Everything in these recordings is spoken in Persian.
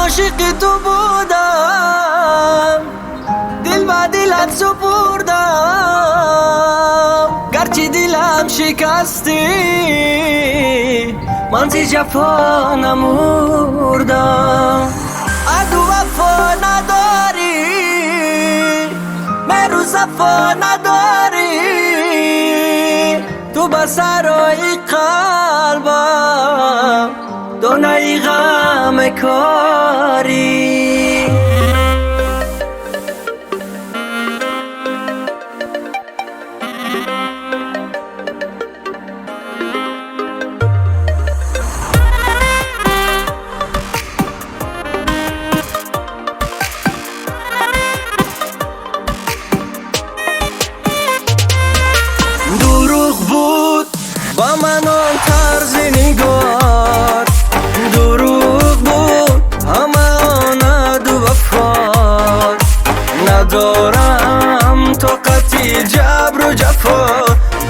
عاشق تو بودم، دل با دلت سپردم. گرچه دلم شکستی من زی جفا نمردم. عدو وفا نداری، مهر و صفا نداری، تو به سرای قلبم دانه غم کاری. دروغ بود با من آن طرز نگار، دروغ بود همه آن عدو وفا. ندارم طاقت جبر و جفا،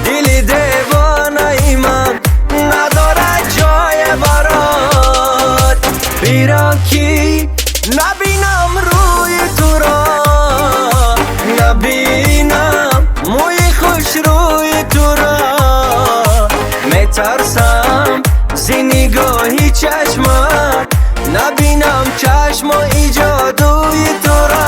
دل دیوانه من نداره جای برات. بیرا کی نبینم روی تو را، نبینم موی خوش روی تو را. میترسم زی نگاهی چشمت نبینم چشم و ایجادوی تو را.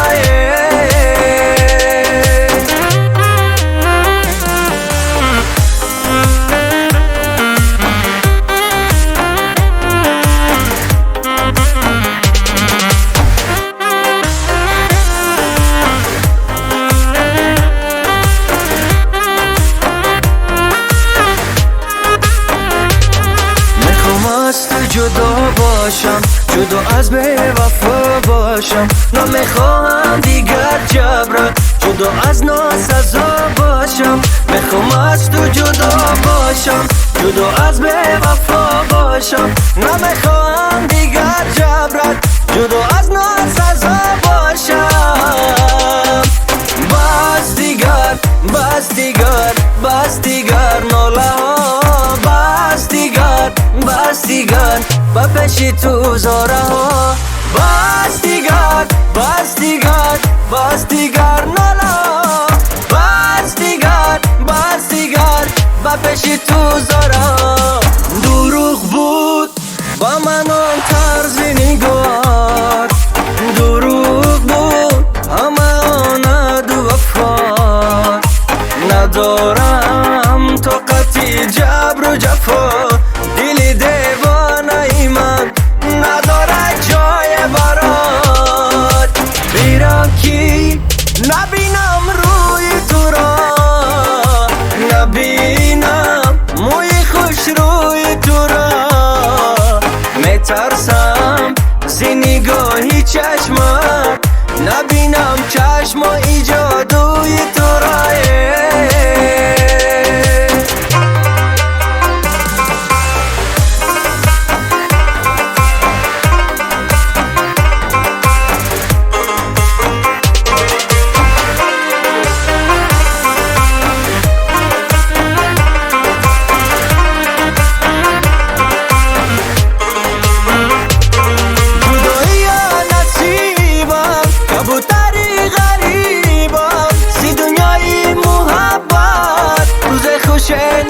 جدا باشم، جدا از به وفا باشم. نمیخواهم دیگر جبرت، جدا از ناسزا باشم. میخوام از تو جدا باشم، جدا از به وفا باشم. نمیخواهم دیگر جبرت، جدا از ناسزا باشم. بس دیگر، بس دیگر، بس دیگر ناله ها. بس دیگر، بس دیگر با پیش تو زاره ها. بس دیگر، بس دیگر، بس دیگر ناله ها. بس دیگر، بس دیگر با پیش تو زاره ها. دروغ بود با من آن طرز نگار، دروغ بود همه آن عدو وفا. ندارم طاقت جبر و جفا، دل دیوانه من نداره جای برات. بیرا کی نبینم روی تو را، نبینم موی خوش روی تو را. میترسم زی نگاهی چشمت نبینم چشم و ایجادوی تو را.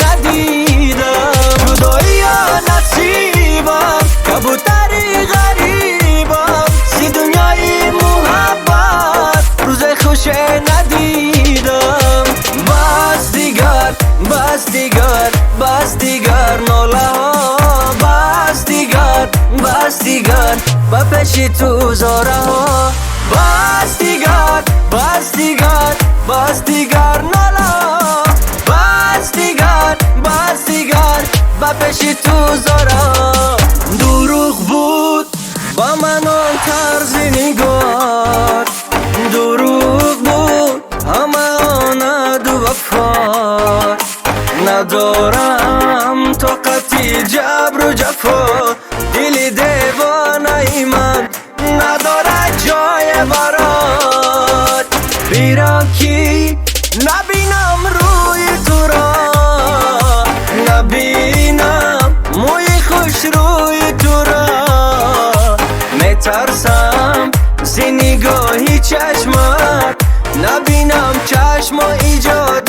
ندیدم جدایی نصیبم، کبوتری غریبم. سی دنیای محبت روز خوش ندیدم. بس دیگر، بس دیگر، بس دیگر ناله ها. بس دیگر، بس دیگر با پیش تو زاره ها. بس دیگر، بس دیگر، بس دیگر ناله ها. بس دیگر، بس دیگر با پیش تو زاره. دروغ بود با من آن طرز نگار، دروغ بود همه آن عدو وفا. ندارم طاقت جبر و جفا، دل دیوانه من نداره جای برات. بیرا کی نبینم روی تو را، نبینم موی خوش روی تو را. نترسم زی نگاهی چشمت، نبینم چشم ایجاد